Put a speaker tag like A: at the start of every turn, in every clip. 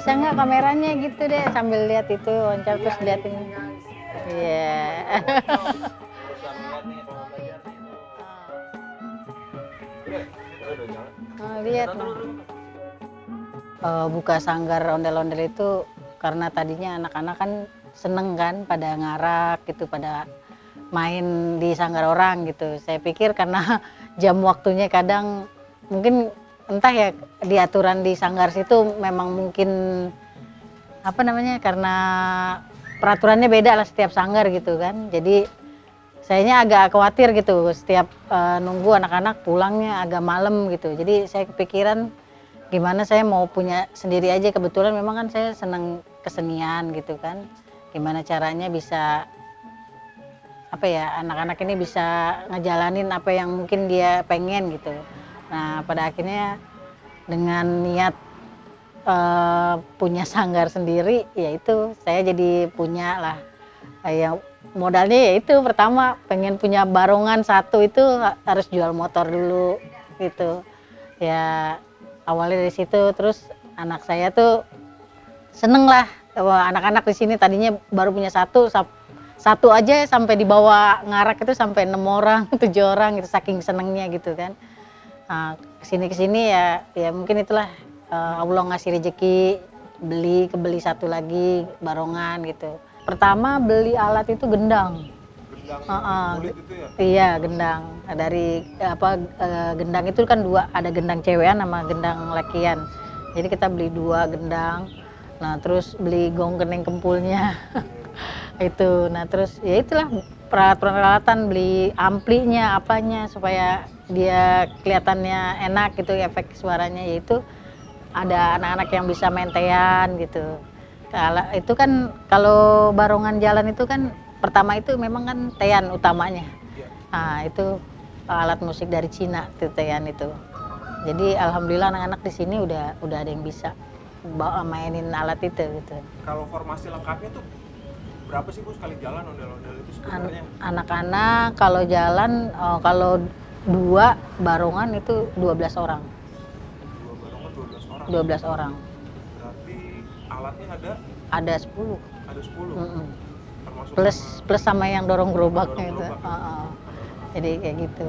A: bisa nggak kameranya gitu deh, sambil lihat itu loncat terus liatin. Iya. Lihat buka sanggar ondel-ondel itu karena tadinya anak-anak kan seneng kan pada ngarak gitu, pada main di sanggar orang gitu. Saya pikir karena jam waktunya kadang mungkin entah ya, di aturan di sanggar situ memang mungkin apa namanya, karena peraturannya beda lah setiap sanggar gitu kan. Jadi sayanya agak khawatir gitu setiap nunggu anak-anak pulangnya agak malam gitu. Jadi saya kepikiran gimana saya mau punya sendiri aja, kebetulan memang kan saya senang kesenian gitu kan. Gimana caranya bisa apa ya, anak-anak ini bisa ngejalanin apa yang mungkin dia pengen gitu. Nah pada akhirnya dengan niat punya sanggar sendiri, yaitu saya jadi punya lah. Yang modalnya yaitu pertama pengen punya barongan satu, itu harus jual motor dulu gitu. Ya awalnya dari situ, terus anak saya tuh seneng lah. Anak-anak di sini tadinya baru punya satu aja sampai dibawa ngarak itu sampai 6 orang, 7 orang gitu, saking senengnya gitu kan. Nah, kesini ya mungkin itulah Allah ngasih rezeki, kebeli satu lagi barongan gitu. Pertama beli alat itu gendang.
B: Kulit itu ya?
A: Iya, gendang. Dari gendang itu kan dua, ada gendang cewekan sama gendang lakian. Jadi kita beli 2 gendang. Nah, terus beli gong kening kempulnya. Itu. Nah, terus ya itulah peralatan, beli amplinya, apanya supaya dia kelihatannya enak gitu, efek suaranya, yaitu ada anak-anak yang bisa main tean gitu. Itu kan kalau barongan jalan itu kan pertama itu memang kan tean utamanya. Nah, itu alat musik dari Cina tuh tean itu. Jadi alhamdulillah anak-anak di sini udah ada yang bisa mainin alat itu gitu.
B: Kalau formasi lengkapnya tuh berapa sih Bu sekali jalan ondel-ondel itu sebenarnya?
A: Anak-anak kalau jalan, kalau 2 barongan itu 12 orang.
B: 2 barongan 12 orang?
A: 12 orang.
B: Berarti alatnya ada?
A: Ada 10.
B: Ada 10? Termasuk
A: Plus sama yang dorong gerobaknya itu. Jadi kayak gitu.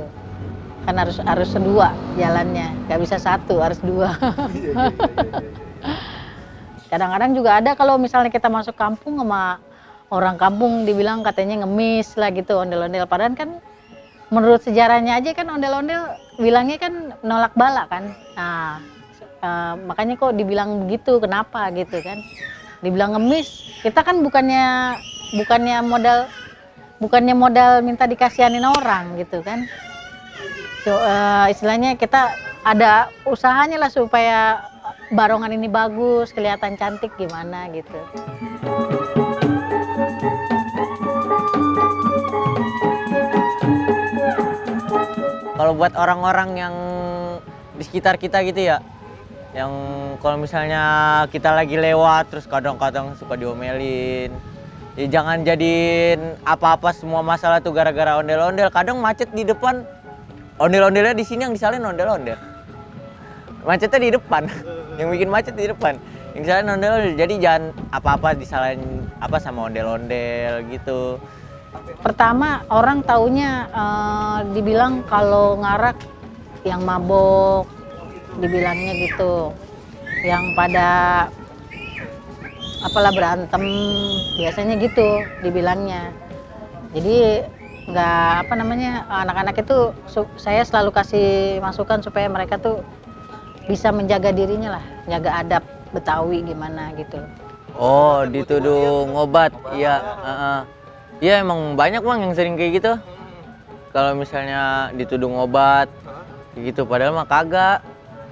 A: Kan harus 2 jalannya, nggak bisa 1, harus 2.
B: Iya.
A: Kadang-kadang juga ada kalau misalnya kita masuk kampung sama orang kampung dibilang katanya ngemis lah gitu ondel-ondel. Padahal kan menurut sejarahnya aja kan ondel-ondel bilangnya kan nolak bala kan. Nah makanya kok dibilang begitu, kenapa gitu kan. Dibilang ngemis, kita kan bukannya modal minta dikasihanin orang gitu kan. Istilahnya kita ada usahanya lah supaya barongan ini bagus, kelihatan cantik gimana gitu.
C: Kalau buat orang-orang yang di sekitar kita gitu ya, yang kalau misalnya kita lagi lewat terus kadang-kadang suka diomelin, ya jangan jadiin apa-apa semua masalah tuh gara-gara ondel-ondel. Kadang macet di depan, ondel-ondelnya di sini yang disalin ondel-ondel. Macetnya di depan, yang bikin macet di depan. Yang disalin ondel-ondel, jadi jangan apa-apa disalahin apa sama ondel-ondel gitu.
A: Pertama orang taunya dibilang kalau ngarak yang mabok, dibilangnya gitu, yang pada apalah berantem, biasanya gitu dibilangnya. Jadi nggak apa namanya, anak-anak itu saya selalu kasih masukan supaya mereka tuh bisa menjaga dirinya lah, jaga adab Betawi gimana gitu.
C: Oh, dituduh ngobat, iya. Iya emang banyak Bang yang sering kayak gitu. Kalau misalnya dituduh ngobat, gitu padahal mah kagak.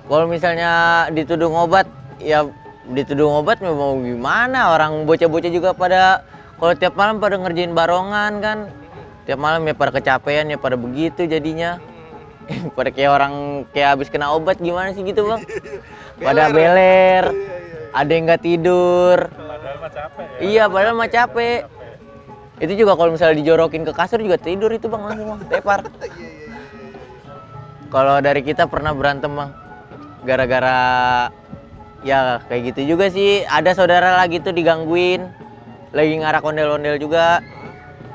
C: Kalau misalnya dituduh ngobat, ya dituduh ngobat mau gimana? Orang bocah-bocah juga pada kalau tiap malam pada ngerjain barongan kan. Tiap malam ya pada kecapean ya pada begitu jadinya. Pada kayak orang kayak habis kena obat gimana sih gitu Bang. Pada beler. Ada yang nggak tidur.
B: Padahal mah capek ya?
C: Iya padahal mah capek. Itu juga kalau misalnya dijorokin ke kasur juga tidur itu Bang, langsung Bang, tepar. Kalau dari kita pernah berantem Bang, gara-gara Ya kayak gitu juga sih. Ada saudara lagi tuh digangguin, lagi ngarak ondel-ondel juga,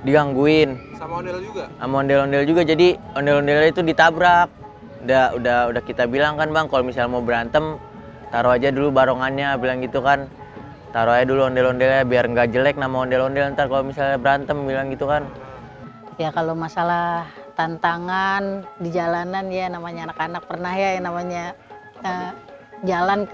C: digangguin.
B: Sama ondel juga?
C: Sama ondel-ondel juga, jadi ondel-ondel itu ditabrak. Udah kita bilang kan bang, kalau misalnya mau berantem, taruh aja dulu barongannya, bilang gitu kan. Taruh aja dulu ondel-ondelnya biar nggak jelek nama ondel-ondel ntar kalau misalnya berantem, bilang gitu kan.
A: Ya kalau masalah tantangan di jalanan ya namanya anak-anak pernah ya yang namanya jalan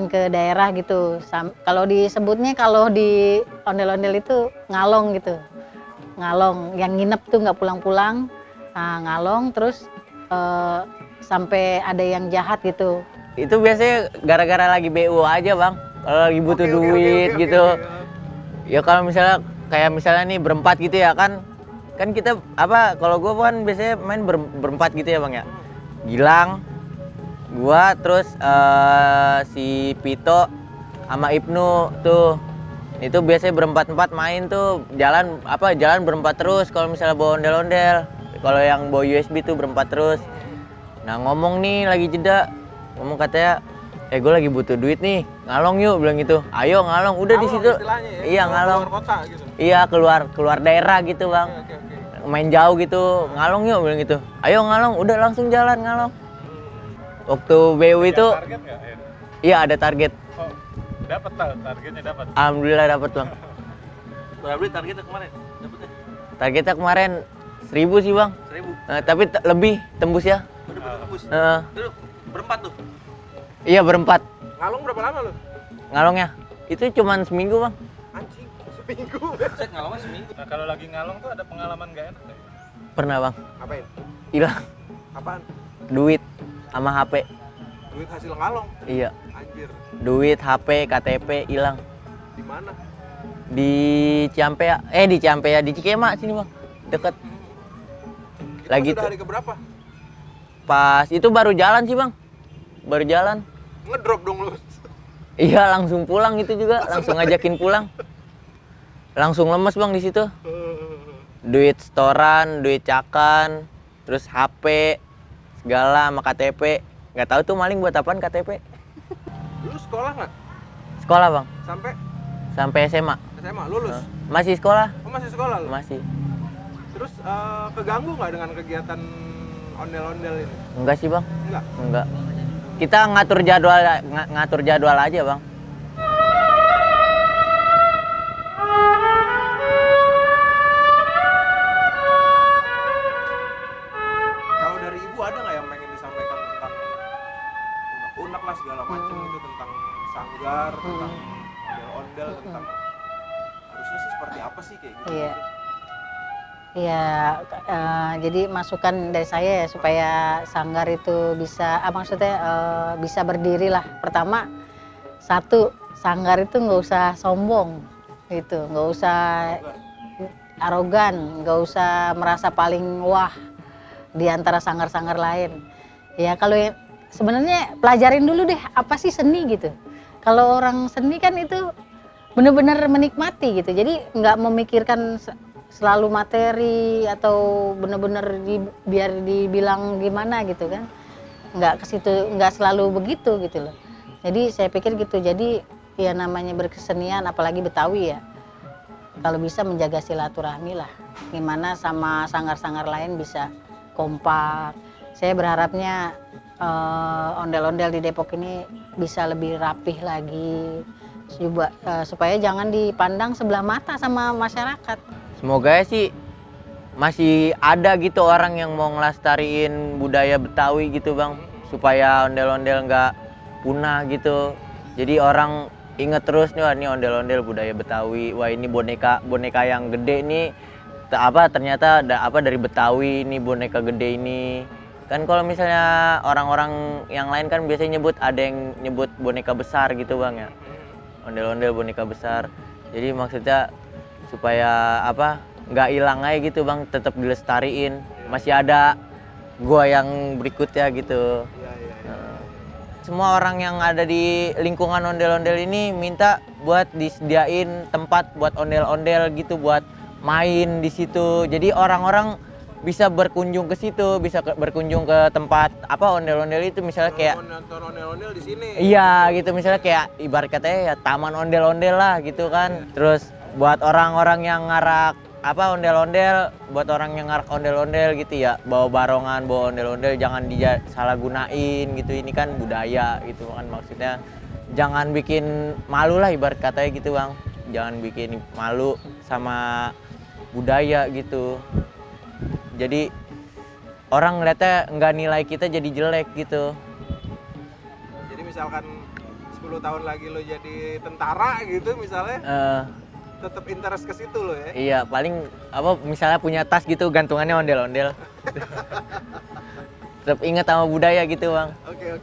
A: ke daerah gitu. Kalau disebutnya kalau di ondel-ondel itu ngalong gitu. Ngalong yang nginep tuh nggak pulang-pulang. Nah, ngalong terus sampai ada yang jahat gitu.
C: Itu biasanya gara-gara lagi BU aja bang, kalau lagi butuh duit gitu. Ya kalau misalnya kayak misalnya nih berempat gitu ya kan kita apa, kalau gue kan biasanya main berempat gitu ya bang ya. Gilang, gua, terus si Pito sama Ibnu tuh, itu biasanya berempat-empat main tuh, jalan berempat terus kalau misalnya bawa ondel-ondel. Kalau yang bawa USB tuh berempat terus. Nah ngomong nih lagi jeda, ngomong katanya, gue lagi butuh duit nih, ngalong yuk, bilang gitu. Ayo ngalong, udah di situ.
B: Ya?
C: Iya ngalong.
B: Keluar kota gitu.
C: Iya keluar daerah gitu bang.
B: Oke.
C: Main jauh gitu, ngalong yuk, bilang gitu. Ayo ngalong, udah langsung jalan ngalong. Waktu BU itu,
B: Target nggak?
C: iya ada target.
B: Oh, dapat targetnya dapat.
C: Alhamdulillah dapat bang.
B: Berapa targetnya kemarin? Dapatnya?
C: Targetnya kemarin 1.000 sih bang.
B: 1.000.
C: Tapi lebih tembus ya.
B: Udah tembus.
C: Terus
B: Berempat tuh.
C: iya berempat.
B: Ngalong berapa lama lu?
C: Ngalongnya itu cuman seminggu bang.
B: Anjing, seminggu. Set ngalongnya seminggu. Nah, kalau lagi ngalong tuh ada pengalaman nggak enak nggak?
C: Pernah bang.
B: Apain?
C: Hilang
B: Apaan?
C: duit sama HP.
B: Duit hasil ngalong.
C: Iya.
B: Anjir.
C: Duit, HP, KTP hilang.
B: Di mana?
C: Di Ciampea. Di Ciampea, di Cikema sini bang. Deket.
B: Itu
C: Lagi
B: udah
C: tuh.
B: hari keberapa?
C: Pas itu baru jalan sih bang. Baru jalan.
B: Ngedrop dong lu.
C: Iya langsung pulang itu juga. Langsung ngajakin pulang. Langsung lemes bang di situ. Duit setoran, duit cakan, terus HP, segala sama KTP. Nggak tahu tuh maling buat apaan KTP.
B: Lu sekolah nggak?
C: Sekolah bang, sampai SMA.
B: SMA lulus?
C: Masih sekolah?
B: Oh, masih sekolah lu?
C: Masih.
B: Terus keganggu nggak dengan kegiatan ondel-ondel ini?
C: Enggak sih bang,
B: Enggak?
C: enggak. Kita ngatur jadwal aja bang.
B: Kalau dari ibu ada nggak yang pengen disampaikan tentang unek-unek lah segala macam itu, tentang sanggar, tentang ondel-ondel, tentang harusnya sih seperti apa sih kayak gitu?
A: Iya. Ya, jadi masukan dari saya ya supaya sanggar itu bisa, maksudnya bisa berdiri lah. Pertama, satu, sanggar itu nggak usah sombong, gitu, nggak usah arogan, nggak usah merasa paling wah di antara sanggar-sanggar lain. Ya kalau sebenarnya pelajarin dulu deh apa sih seni gitu. Kalau orang seni kan itu benar-benar menikmati gitu. Jadi nggak memikirkan selalu materi atau benar-benar biar dibilang gimana gitu kan, nggak ke situ, nggak selalu begitu gitu loh. Jadi saya pikir gitu, jadi ya namanya berkesenian apalagi Betawi ya, kalau bisa menjaga silaturahmi lah, gimana sama sanggar-sanggar lain bisa kompak. Saya berharapnya ondel-ondel di Depok ini bisa lebih rapih lagi, supaya jangan dipandang sebelah mata sama masyarakat.
C: Semoga ya sih masih ada gitu orang yang mau ngelestariin budaya Betawi gitu bang, supaya ondel-ondel nggak punah gitu. Jadi orang inget terus nih, wah ini ondel-ondel budaya Betawi, wah ini boneka yang gede nih ternyata dari Betawi, ini boneka gede ini. Kan kalau misalnya orang-orang yang lain kan biasanya ada yang nyebut boneka besar gitu bang ya, ondel-ondel boneka besar. Jadi maksudnya supaya nggak hilang aja gitu bang, tetap dilestariin, masih ada gua yang berikutnya gitu. Semua orang yang ada di lingkungan ondel-ondel ini minta buat disediain tempat buat ondel-ondel gitu, buat main di situ. Jadi orang-orang bisa berkunjung ke situ, bisa berkunjung ke tempat apa ondel-ondel itu misalnya kayak
B: nonton ondel-ondel di sini.
C: iya gitu, misalnya kayak ibarat katanya ya taman ondel-ondel lah gitu kan. Terus buat orang-orang yang ngarak apa ondel-ondel, buat orang yang ngarak ondel-ondel gitu ya, bawa barongan, bawa ondel-ondel jangan disalahgunain gitu. Ini kan budaya gitu kan, maksudnya jangan bikin malu lah ibarat katanya gitu Bang. Jangan bikin malu sama budaya gitu. Jadi orang ngeliatnya nggak nilai kita jadi jelek gitu.
B: Jadi misalkan 10 tahun lagi lo jadi tentara gitu misalnya, tetap interest ke situ lo ya.
C: Iya, paling apa misalnya punya tas gitu gantungannya ondel-ondel. Tetap ingat sama budaya gitu, Bang.
B: Oke.